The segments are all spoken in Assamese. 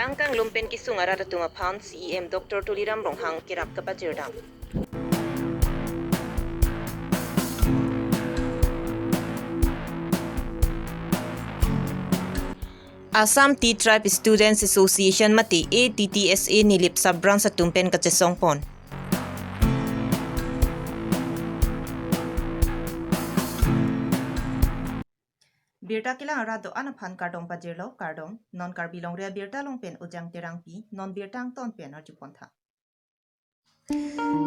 Langkang lumpen kisung arada tunga pan CEM Dr. Tuliram Ronghang kirap kapajerdam. Assam Tea Tribe Students Association mati ATTSA nilip sabrang sa tumpen kachesongpon. Birta kilang arado anaphan kardong pajirlo kardong non Karbi Longri Abirta longpen ujang terangpi non birtang tonpen arjupontha.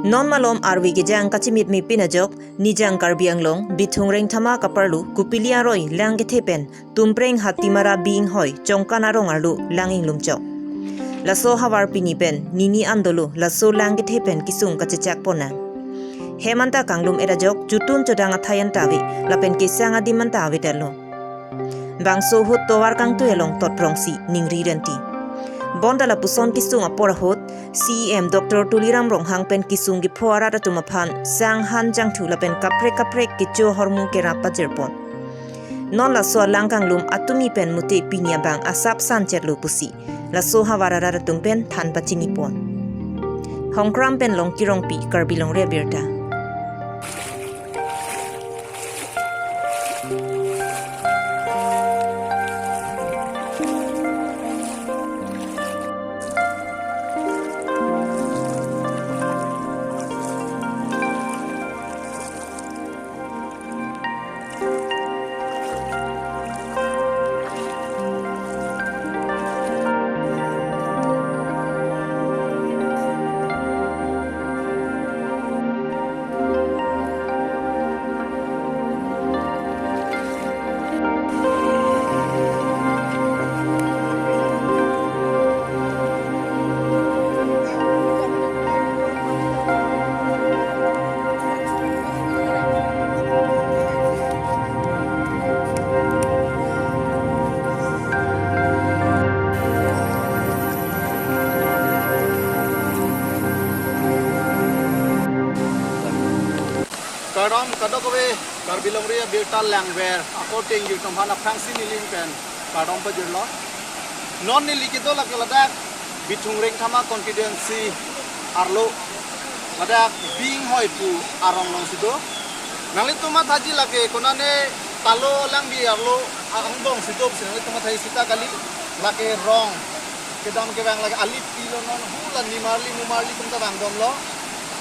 Non malom arwi gejang kachimit mi pinajok nijang Karbi anglong bithungreng thama kaparlu kupilia roi lang gethepen tumpreng hatimara being hoi chongkana rong arlu langing lumchok. Laso hawar pinipen nini andolu laso lang gethepen kisung kachechak pona. Hemanta kanglum erajok jutun chodang athayan tawi lapen kisang adiman tawi telo. Bangso hut towar kang tuelong totprongsi ningri renti. Bondala puson kisung apora hut CEM Dr. Tuliram Ronghang pen kisung gi phoara da tumaphan sang han jang thula pen kapre kicho hormu ke rapa jerpon. Non la so langkang lum atumi pen mute pinya bang asap sanchet lu pusi. La so hawara da tumpen than pachini pon. Hongkram pen long kirong pi Karbi Longri Abirta. Karam kadokowe Karbi Longri Abirta langwer according you tomhana phangsi niling pen karam pajirlo non nilikito lakladak bithungreng thama confidency arlo ladak being hoi pu arong long sido nanglit tuma thaji lage konane talo lang bi arlo angbong sido sinanglit tuma thai sita kali lage rong kedam ke bang lage alip pilo non hulan nimarli mumarli tumta bang domlo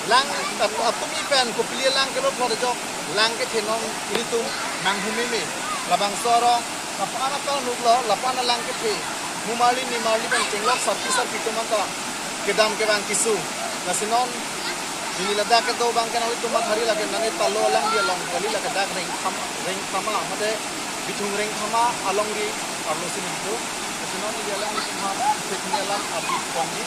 lang atumi pen kupili lang kero projok lang ke thenom ilitum nang humimi labang sorong lapana ta nuglo lapana lang ke pe mumali ni mali pen tinglok sarti tumanta kedam ke bang kisu nasinon ini lada ke do bang kenal itu mat hari lagi nange talo lang dia long kali lagi dak ring thama mate bitung ring thama along di arlo sini itu nasinon dia lang itu mat teknia lang abi kongi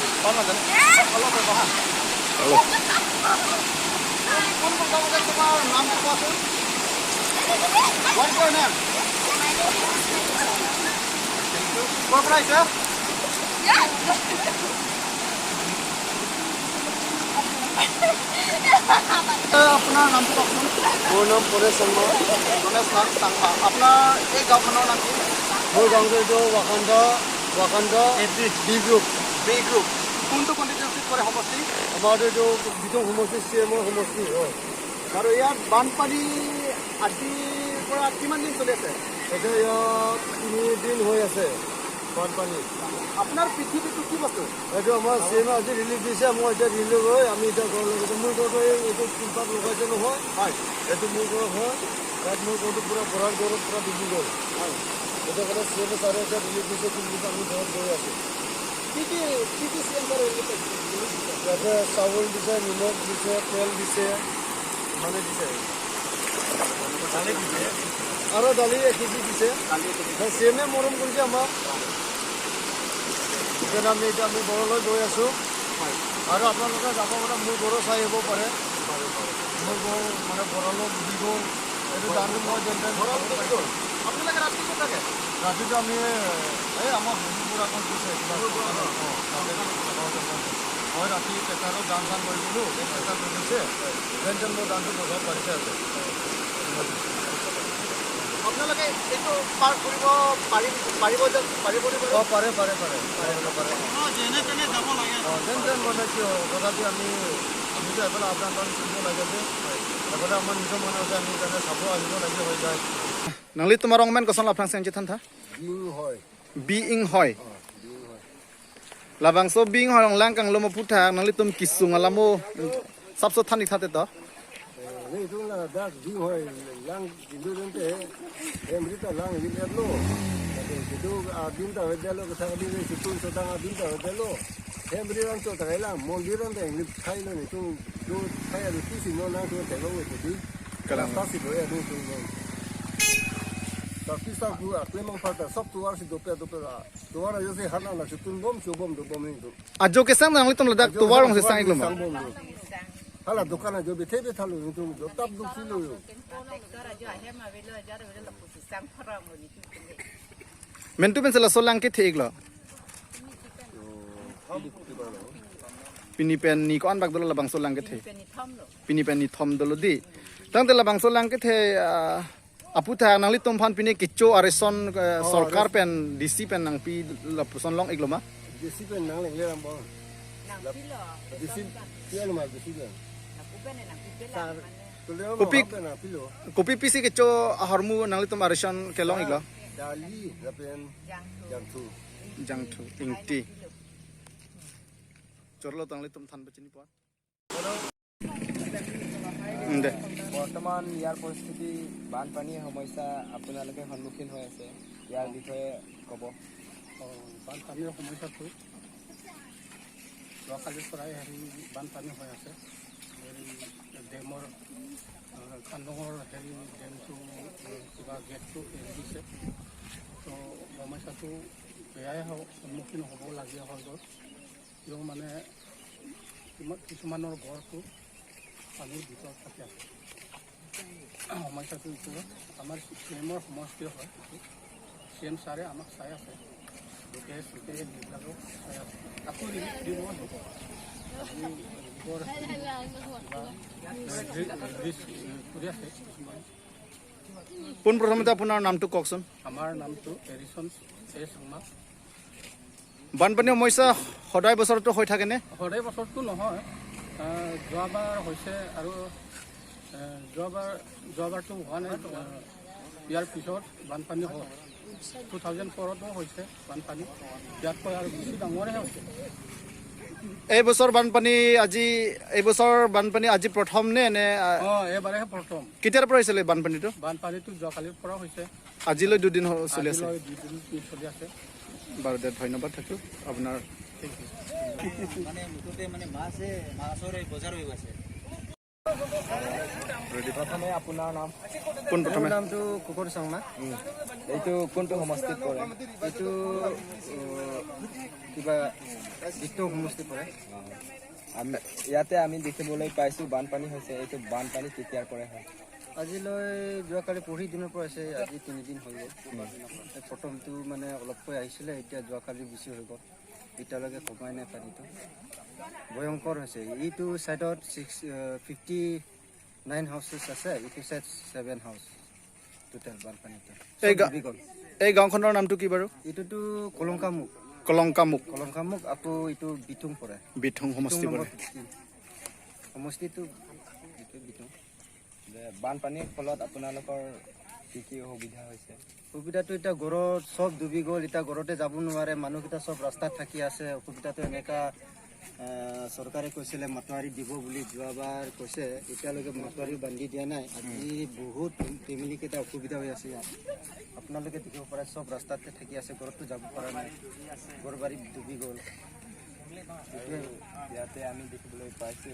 Paano gan? Halo po ba? Halo. Kung kamu kan cuma naam ko po. What's your name? What price, sir? Yeah. अपना नाम तो वो नाम पूरे संगमा संगमा अपना एक गांव का नाम क्या वो गांव के जो वाकंडा बी ग्रुप কোনটো কন্টিটিউসি কৰে সমষ্টি আমাৰ जो বিতং সমষ্টি সিএমৰ সমষ্টি হয় আৰু ইয়াত বানপানী আজিৰ পৰা কিমান দিন চলি আছে এটা ইয়াত 3 দিন হৈ আছে বানপানী আপোনাৰ পৃথিৱীটো কি বস্তু এইটো আমাৰ সিএম আজি ৰিলিফ দিছে মই এটা ৰিলিফ হয় আমি এটা ঘৰ লগাইছো মোৰ ঘৰটো এইটো চিন্তাত লগাইছে নহয় হয় এইটো মোৰ ঘৰ হয় তাত মোৰ ঘৰটো পুৰা ভৰাৰ ঘৰত পুৰা ডুবি গ'ল হয় এটা কথা সিএম ছাৰে এটা ৰিলিফ দিছে কিন্তু আমি ঘৰত গৈ আছো কি সিএম ছাৰে ইয়াতে চাউল দিছে নিমখ দিছে তেল দিছে মানে দিছে আৰু দালি 1 কেজি দিছে সিএমে মৰম কৰিছে আমাক এতিয়া আমি ঘৰলৈ গৈ আছোঁ আৰু আপোনালোকে যাব মানে মোৰ ঘৰো চাই আহিব পাৰে মোৰ ঘৰ মানে ঘৰলৈ দিব এইটো দামটো মই যেনে আপোনালোকে ৰাতি ক'ত থাকে ৰাতিটো আমি এই আমাৰ হৰিপুৰ আকৌ দিছে মই ৰাতি ট্ৰেক্টৰত দান কৰি দিলোঁ এই ট্ৰেক্টৰ লৈ গৈছে যেন মোৰ দানটো বজাৰত পাৰিছে আছে আপোনালোকে এইটো পাৰ কৰিব পাৰিব যে পাৰে যেনে তেনে যাব লাগে যেন মানে কি তথাপি আমিতো এফালে আপ ডাউন কৰিব লাগে যে এফালে আমাৰ নিজৰ মনে আছে আমি তাতে চাব আহিব লাগে হৈ যায় নালি তোমাৰ অংমান কচন লাফাং চেঞ্চি থান বিং হয় labang so bing horong lang kang lomo putha nang litum kisung alamo sabso thani thate toนี่ตรงนั้นดักดีหอยลังกินดูนั่นเองมีแต่ลังวิลเลโลแต่ดูบินตาเวเดโลก็ทางบินไปสุดสุดทางบินตาเวเดโลมีเรื่องตัวแต่ละมองดีนั่นเองนี่ใช่เลยนี่ตรงดูใช่ดูที่สิ่งนั้นนะตัวแต่ละวันดีกำลังตัดสินด้วยดูตรงนั้นแต่ที่สักดูเคลมองฟ้าแต่สับตัวสิดูเปล่าตัวเราจะใช้หันหน้าชุดตุ้งบ่มชูบ่มดูบ่มนี่ตัวajo ke sang nang litum ladak to warong se sang iklum hala dukana jo bethe thalu ni tum jo tap duk silu yo mentu ben sela solang ke theglo pini pen ni ko an bak dolo labang solang ke the pini pen ni thom dolo di tang de labang solang ke the aputha nang litum phan pini kicho areson sarkar pen dc pen nang pi lapuson long igloma dc pen nang le ram bo dc pian ma dc pen kopi pisi kicho harmu nang litum areson ke long iglo dali rapen jangthu ingti chorlo tang litum than bachini pa দে বৰ্তমান ইয়াৰ পৰিস্থিতি বানপানীৰ সমস্যা আপোনালোকে সন্মুখীন হৈ আছে ইয়াৰ বিষয়ে ক'ব বানপানীৰ সমস্যাটো যোৱাকালিৰ পৰাই হেৰি বানপানী হৈ আছে ডেমৰ খান্দঙৰ হেৰি ডেমটো কিবা গেটটো এৰি দিছে তো সমস্যাটো বেয়াই সন্মুখীন হ'ব লগীয়া হৈ গ'ল কিয় মানে কিছুমানৰ ঘৰটো পানীৰ ভিতৰত থাকে আছে সমস্যাটো এইটো আমাৰ চিএমৰ সমষ্টি হয় চিএম ছাৰে আমাক চাই আছে লোকে চুকে যিবিলাকক চাই আছে আকৌ দিব কৰি আছে পোনপ্ৰথমতে আপোনাৰ নামটো কওকচোন আমাৰ নামটো এৰিছন এ শৰ্মা বানপানী সমস্যা সদায় বছৰতো হৈ থাকেনে সদায় বছৰটো নহয় যোৱাবাৰ হৈছে আৰু যোৱাবাৰটো হোৱা নাই ইয়াৰ পিছত বানপানী হ'ল 2004তো হৈছে বানপানী ইয়াতকৈ আৰু বেছি ডাঙৰে হৈছে এইবছৰ বানপানী আজি প্ৰথম নে এইবাৰেহে প্ৰথম কেতিয়াৰ পৰা হৈছিলে বানপানীটো যোৱাকালিৰ পৰা হৈছে আজিলৈ দুদিন চলি আছে চলি আছে বাৰু দে ধন্যবাদ থাকিল আপোনাৰ প্ৰথমে আপোনাৰ নাম পোনপ্ৰথমে নামটো কুকুৰ শৰ্মা এইটো কোনটো সমষ্টিত পৰে এইটো কিবা যিটো সমষ্টিত পৰে ইয়াতে আমি দেখিবলৈ পাইছোঁ বানপানী হৈছে এইটো বানপানী কেতিয়াৰ পৰা হয় আজিলৈ যোৱাকালি পৰহি দিনৰ পৰা আছে আজি 3 দিন হৈ গ'ল প্ৰথমটো মানে অলপকৈ আহিছিলে এতিয়া যোৱাকালি বেছি হৈ গ'ল এতিয়ালৈকে কমাই নাই পানীটো ভয়ংকৰ হৈছে এইটো ছাইডত 59 হাউচেছ আছে এইটো ছাইড 7 হাউচ টোটেল বানপানীটো এই গাঁওখনৰ নামটো কি বাৰু এইটোতো কলংকামুখ আকৌ এইটো বিথুং পৰে বিথুং সমষ্টি পৰে সমষ্টিটো বিথুং বানপানীৰ ফলত আপোনালোকৰ কি কি অসুবিধা হৈছে সুবিধাটো এতিয়া ঘৰত চব ডুবি গ'ল এতিয়া ঘৰতে যাব নোৱাৰে মানুহকেইটা চব ৰাস্তাত থাকি আছে অসুবিধাটো এনেকা চৰকাৰে কৈছিলে মাতোৱাৰী দিব বুলি যোৱাবাৰ কৈছে এতিয়ালৈকে মাতোৱাৰী বান্ধি দিয়া নাই আজি বহুত ফেমিলিকেইটা অসুবিধা হৈ আছে ইয়াত আপোনালোকে দেখিব পাৰে চব ৰাস্তাতে থাকি আছে ঘৰতো যাব পৰা নাই ঘৰ বাৰী ডুবি গ'ল ইয়াতে আমি দেখিবলৈ পাইছোঁ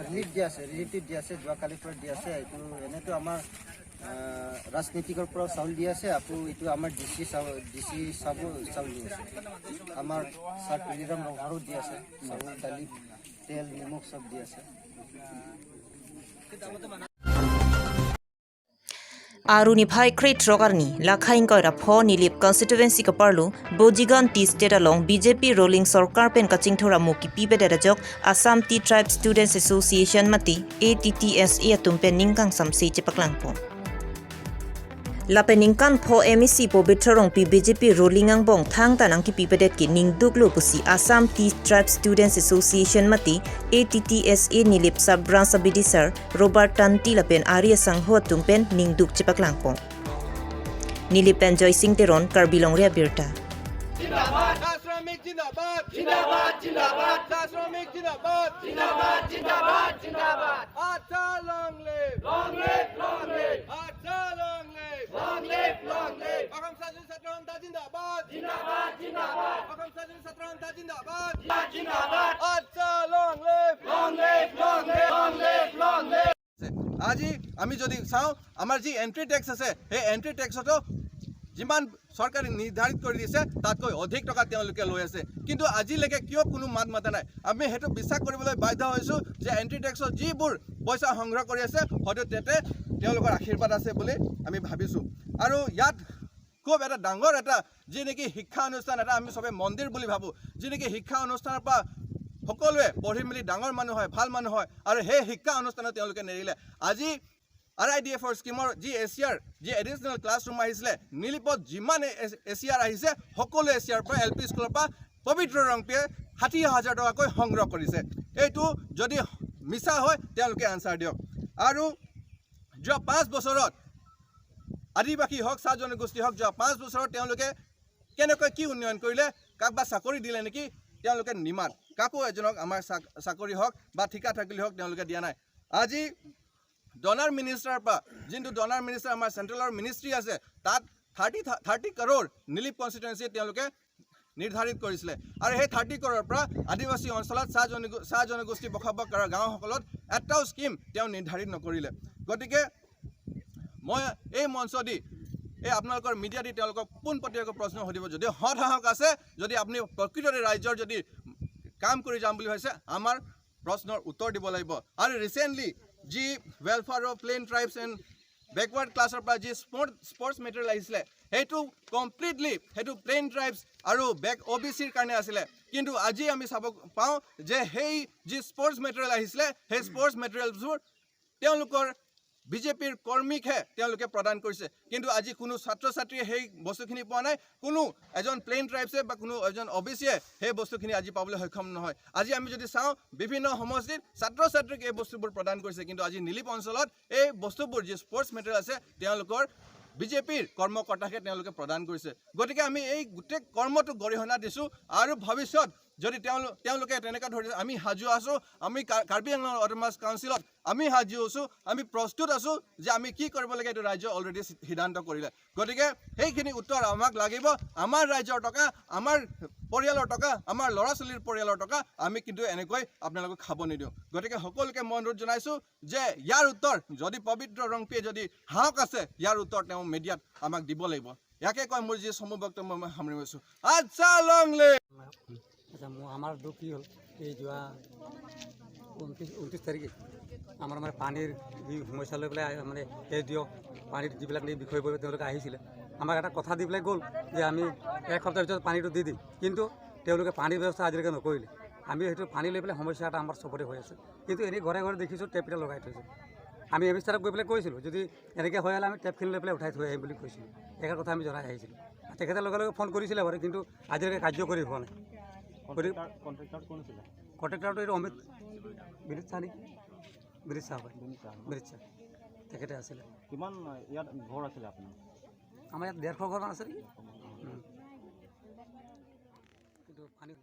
ৰিলিফ দি আছে যোৱাকালিৰ পৰা দি আছে এইটো এনেতো আমাৰ ৰাজনীতিকৰ পৰা চাউল দি আছে আকৌ এইটো আমাৰ ডিচি চাউল দি আছে আমাৰ চাৰ পিলিৰাম ৰঙাৰো দি আছে চাউল দালি তেল নিমখ চব দি আছে Aruni phai crate rogarni lakhain koira pho nilip constituency ka parlu bojigan tea state along BJP rolling sarkar pen kaching thora muki pibe derajok Assam Tea Tribe Students Association mati ATTSA atum pen ningkang samsi chepaklangpo Lapening kan pho MEC po bitrong pi BJP rolling ang bong thang tanang ki pipadet ki ningduk lo pusi Assam Tea Tribe Students Association mati ATTSA nilip sub branch sabidi sir Robert Tan Tilapen Arya sang ho tumpen ningduk chipak langpong. Nilipen Joy Singh Teron Karbi Longri Abirta. जिंदाबाद श्रमिक जिंदाबाद जिंदाबाद जिंदाबाद श्रमिक जिंदाबाद जिंदाबाद जिंदाबाद जिंदाबाद अच्छा लॉन्ग लिव अच्छा लॉन्ग लिव अकम साजन सत्रहंता जिंदाबाद जिंदाबाद जिंदाबाद अकम साजन सत्रहंता जिंदाबाद जिंदाबाद अच्छा लॉन्ग लिव আজি আমি যদি চাওঁ আমাৰ যি এন্ট্ৰি টেক্স আছে সেই এন্ট্ৰি টেক্সটো যিমান সরকারে নির্ধারিত করে দিয়েছে তাতকৈ অধিক টাকা তেওঁলোকে লৈ আছে কিন্তু আজিলৈকে কিয় কোনো মাত মাতা নাই আমি হেতু বিশ্বাস কৰিবলৈ বাধ্য হৈছো যে এন্ট্ৰি টেক্সৰ যিবোৰ পইচা সংগ্ৰহ কৰি আছে হয়তো তেতে তেওঁলোকৰ আশীৰ্বাদ আছে বুলি আমি ভাবিছো আৰু ইয়াত খুব এটা ডাঙৰ এটা যি নেকি শিক্ষা অনুষ্ঠান এটা আমি সবে মন্দিৰ বুলি ভাবো যি নেকি শিক্ষা অনুষ্ঠানৰ পৰা সকলোৱে পঢ়ি মিলি ডাঙৰ মানুহ হয় ভাল মানুহ হয় আৰু সেই শিক্ষা অনুষ্ঠানত তেওঁলোকে নেৰিলে আজি RIDFৰ স্কিমৰ যি এছিয়াৰ যি এডিশনাল ক্লাছৰুম আহিছিলে নীলিপত যিমান এছিয়াৰ আহিছে সকলো এছিয়াৰ পৰা এলপি স্কুলৰ পৰা পবিত্ৰ ৰংপিয়ে ৬০,০০০ টকাকৈ সংগ্ৰহ কৰিছে এইটো যদি মিছা হয় তেওঁলোকে আনসাৰ দিয়ক আৰু যোৱা 5 বছৰত আদিবাসী হওক চাহ জনগোষ্ঠী হওক যোৱা 5 বছৰত তেওঁলোকে কেনেকৈ কি উন্নয়ন কৰিলে কাকবা চাকৰি দিলে নেকি তেওঁলোকে নিমাত কাকো এজনক আমাৰ চাকৰি হওক বা ঠিকা থাকিলে হওক তেওঁলোকে দিয়া নাই আজি ডনাৰ মিনিষ্টাৰ পা যিটো ডনাৰ মিনিষ্টাৰ আমাৰ সেন্ট্ৰেলৰ মিনিষ্ট্ৰি আছে তাত 30 কৰ'ৰ নীলিপ কনস্টিটুৱেন্সি তেওঁলোকে নিৰ্ধাৰিত কৰিছিলে আৰু সেই 30 কৰ'ৰ পৰা আদিবাসী অঞ্চলত চাহ জনগোষ্ঠী বসবাস কৰা গাঁওসকলত এটাও স্কিম তেওঁ নিৰ্ধাৰিত নকৰিলে গতিকে মই এই মঞ্চ দি এই আপোনালোকৰ মিডিয়া দি তেওঁলোকক পোনপটীয়াকৈ প্ৰশ্ন সুধিব যদি হতাহক আছে যদি আপুনি প্ৰকৃততে ৰাজ্যৰ যদি কাম কৰি যাম বুলি ভাবিছে আমাৰ প্ৰশ্নৰ উত্তৰ দিব লাগিব আৰু ৰিসেন্টলি যি welfare of plain tribes and backward ক্লাছৰ পৰা যি স্পৰ্টছ মেটেৰিয়েল আহিছিলে সেইটো কমপ্লিটলি সেইটো প্লেন ট্ৰাইবছ আৰু OBCৰ কাৰণে আছিলে কিন্তু আজি আমি চাব পাওঁ যে সেই যি স্পৰ্টছ মেটেৰিয়েল আহিছিলে সেই স্পৰ্টছ মেটেৰিয়েলছবোৰ তেওঁলোকৰ বিজেপিৰ কৰ্মীকহে তেওঁলোকে প্ৰদান কৰিছে কিন্তু আজি কোনো ছাত্ৰ ছাত্ৰীয়ে সেই বস্তুখিনি পোৱা নাই কোনো এজন প্লেন ট্ৰাইবছে বা কোনো এজন OBCয়ে সেই বস্তুখিনি আজি পাবলৈ সক্ষম নহয় আজি আমি যদি চাওঁ বিভিন্ন সমষ্টিত ছাত্ৰ ছাত্ৰীক এই বস্তুবোৰ প্ৰদান কৰিছে কিন্তু আজি নীলিপ অঞ্চলত এই বস্তুবোৰ যি স্পৰ্টছ মেটেৰিয়েল আছে তেওঁলোকৰ বিজেপিৰ কৰ্মকৰ্তাকে তেওঁলোকে প্ৰদান কৰিছে গতিকে আমি এই গোটেই কৰ্মটো গৰিহণা দিছো আৰু ভৱিষ্যত যদি তেওঁলোকে তেনেকা ধৰিছে আমি হাজু আছো আমি কাৰ্বি আংলং অটোনমাস কাউন্সিলত আমি হাজু আছো আমি প্ৰস্তুত আছো যে আমি কি কৰিব লাগে এইটো ৰাজ্য অলৰেডি সিদ্ধান্ত কৰিলে গতিকে সেইখিনি উত্তৰ আমাক লাগিব আমাৰ ৰাজ্যৰ টকা আমাৰ পৰিয়ালৰ টকা আমাৰ ল'ৰা ছোৱালীৰ পৰিয়ালৰ টকা আমি কিন্তু এনেকৈ আপোনালোকক খাব নিদিওঁ গতিকে সকলোকে মই অনুৰোধ জনাইছো যে ইয়াৰ উত্তৰ যদি পবিত্ৰ ৰংপিয়ে যদি হাওক আছে ইয়াৰ উত্তৰ তেওঁ মিডিয়াত আমাক দিব লাগিব ইয়াকে কয় মোৰ যি সমূহ বক্তব্য মই সামৰি লৈছো আচ্ছা লংলে আচ্ছা আমাৰ দুঃখ কি হল এই যোৱা 29 তাৰিখে আমাৰ মানে পানীৰ যি সমস্যা লৈ পেলাই মানে এই দিয়ক পানীৰ যিবিলাক বিষয়বোৰ তেওঁলোকে আহিছিলে আমাক এটা কথা দি পেলাই গ'ল যে আমি এক সপ্তাহৰ ভিতৰত পানীটো দি দিম কিন্তু তেওঁলোকে পানীৰ ব্যৱস্থা আজিলৈকে নকৰিলে আমি সেইটো পানী লৈ পেলাই সমস্যা এটা আমাৰ চবতে হৈ আছে কিন্তু এনেই ঘৰে ঘৰে দেখিছোঁ টেপটা লগাই থৈছে আমি এমিষ্টাৰক গৈ পেলাই কৈছিলোঁ যদি এনেকৈ হৈ হ'লে আমি টেপখিনি লৈ পেলাই উঠাই থৈ আহিম বুলি কৈছিলোঁ একে কথা আমি জনাই আহিছিলোঁ তেখেতে লগে লগে ফোন কৰিছিলে বাৰু কিন্তু আজিলৈকে কাৰ্যকৰী হোৱা নাই কণ্ট্ৰেক্টৰটো এইটো অমিত বিনীত চাহ নেকি বিনীত চাহ হয় বিনীত চাহ তেখেতে আছিলে কিমান ইয়াত ঘৰ আছিলে আপোনাৰ আমাৰ ইয়াত 150 ঘৰমান আছে নেকি কিন্তু পানী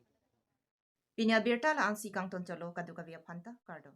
Pinya Abirta la ang sikang toncolo kaduga via Panta Cardo.